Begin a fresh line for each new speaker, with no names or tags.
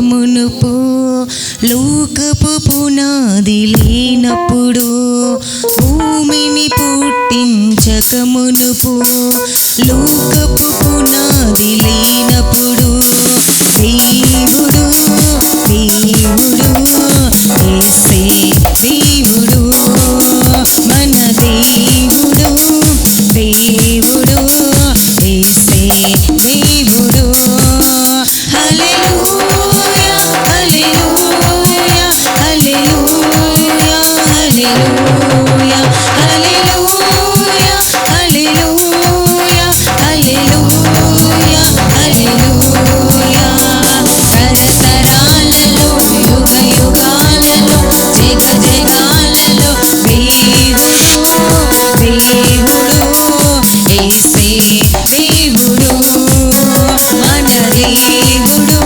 మునుపు లోకపు పునాది లేనప్పుడు భూమిని పుట్టించక మునుపు లోకపు పునాది లేనప్పుడు దేవుడు యేసే దేవుడు మన దేవుడు యేసే దేవుడు. హల్లెలూయా హల్లెలూయా హల్లెలూయా హల్లెలూయా హల్లెలూయా హల్లెలూయా హల్లెలూయా హల్లెలూయా. తరతరాలలో యుగ యుగాలలో జగ జగాలలో దేవుడు యేసే దేవుడు మన దేవుడు